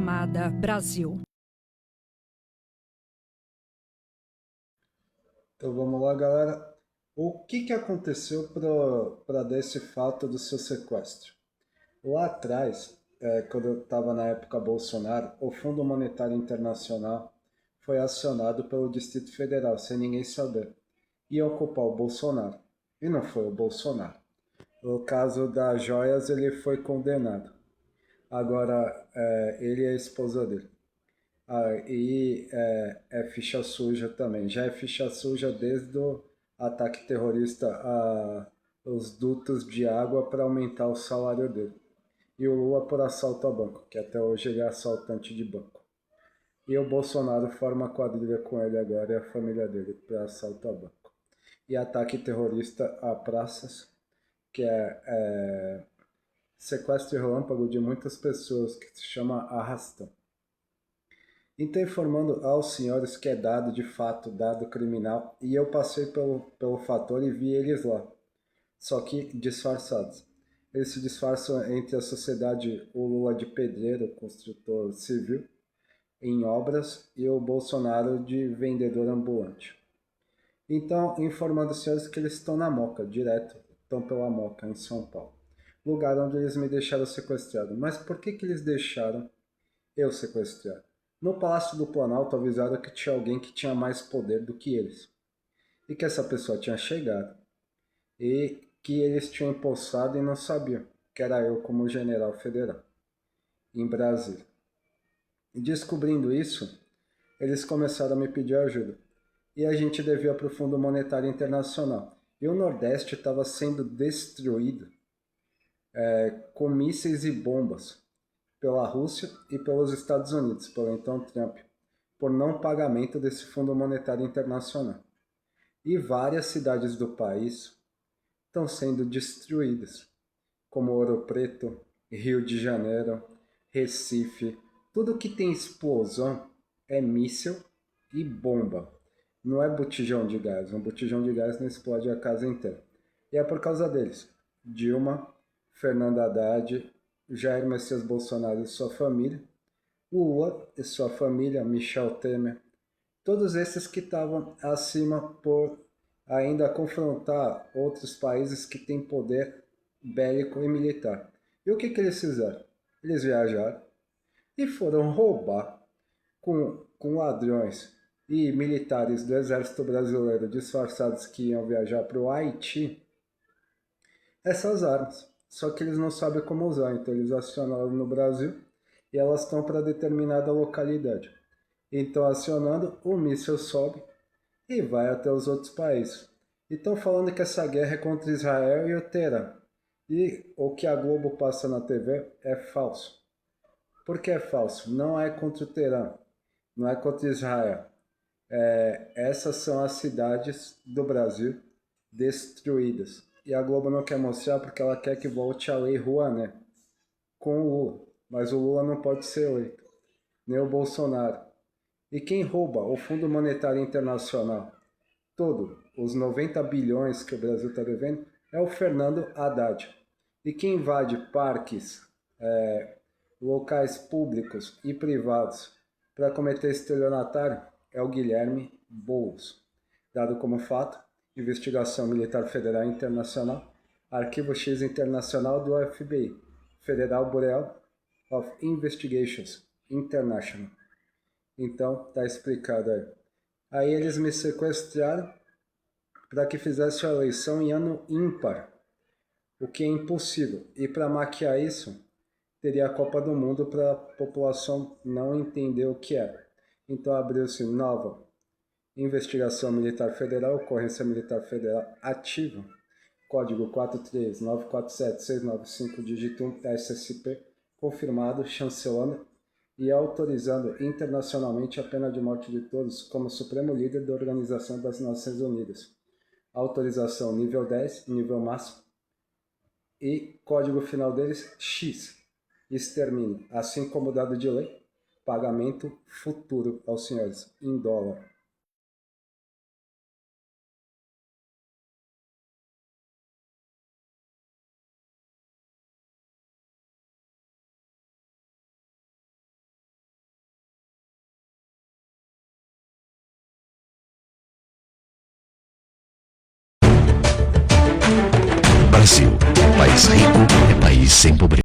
chamada Brasil. Então vamos lá, galera. O que aconteceu para dar esse fato do seu sequestro? Lá atrás, quando eu estava na época Bolsonaro, o Fundo Monetário Internacional foi acionado pelo Distrito Federal, sem ninguém saber. Ia ocupar o Bolsonaro. E não foi o Bolsonaro. No caso das joias, ele foi condenado. Agora, ele e a esposa dele. É ficha suja também. Já é ficha suja desde o ataque terrorista aos dutos de água para aumentar o salário dele. E o Lula por assalto a banco, que até hoje ele é assaltante de banco. E o Bolsonaro forma quadrilha com ele agora e a família dele para assalto a banco. E ataque terrorista a praças, que é sequestro relâmpago de muitas pessoas, que se chama arrastão. Então, informando aos senhores que é dado de fato, dado criminal, e eu passei pelo fator e vi eles lá, só que disfarçados. Eles se disfarçam entre a sociedade, o Lula de pedreiro, construtor civil, em obras, e o Bolsonaro de vendedor ambulante. Então, informando os senhores que eles estão na Moca, direto, estão pela Moca, em São Paulo. Lugar onde eles me deixaram sequestrado. Mas por que eles deixaram eu sequestrado? No Palácio do Planalto avisaram que tinha alguém que tinha mais poder do que eles. E que essa pessoa tinha chegado. E que eles tinham empossado e não sabiam, que era eu como general federal, em Brasília. E descobrindo isso, eles começaram a me pedir ajuda. E a gente devia para o Fundo Monetário Internacional. E o Nordeste estava sendo destruído com mísseis e bombas pela Rússia e pelos Estados Unidos, pelo então Trump, por não pagamento desse Fundo Monetário Internacional. E várias cidades do país estão sendo destruídas, como Ouro Preto, Rio de Janeiro, Recife. Tudo que tem explosão é míssil e bomba. Não é botijão de gás. Um botijão de gás não explode a casa inteira. E é por causa deles. Dilma, Fernando Haddad, Jair Messias Bolsonaro e sua família, Lula e sua família, Michel Temer, todos esses que estavam acima por ainda confrontar outros países que têm poder bélico e militar. E o que eles fizeram? Eles viajaram e foram roubar com ladrões e militares do exército brasileiro disfarçados que iam viajar para o Haiti essas armas. Só que eles não sabem como usar, então eles acionaram no Brasil e elas estão para determinada localidade. Então, acionando, o míssil sobe e vai até os outros países. E estão falando que essa guerra é contra Israel e o Teherã. E o que a Globo passa na TV é falso. Por que é falso? Não é contra o Teherã, não é contra Israel. Essas são as cidades do Brasil destruídas. E a Globo não quer mostrar porque ela quer que volte a lei Rouanet com o Lula. Mas o Lula não pode ser eleito, nem o Bolsonaro. E quem rouba o Fundo Monetário Internacional, todo, os 90 bilhões que o Brasil está devendo, é o Fernando Haddad. E quem invade parques, locais públicos e privados para cometer estelionatário é o Guilherme Boulos. Dado como fato, investigação militar federal internacional, arquivo X internacional do FBI, Federal Bureau of Investigations International. Então, tá explicado aí. Aí eles me sequestraram para que fizesse a eleição em ano ímpar, o que é impossível. E para maquiar isso, teria a Copa do Mundo para a população não entender o que era. Então abriu-se nova investigação militar federal, ocorrência militar federal ativa, código 43947-695, dígito 1, SSP, confirmado, chancelando e autorizando internacionalmente a pena de morte de todos como supremo líder da Organização das Nações Unidas. Autorização nível 10, nível máximo, e código final deles, X, extermínio, assim como dado de lei, pagamento futuro aos senhores, em dólar. Brasil, país rico é país sem pobreza.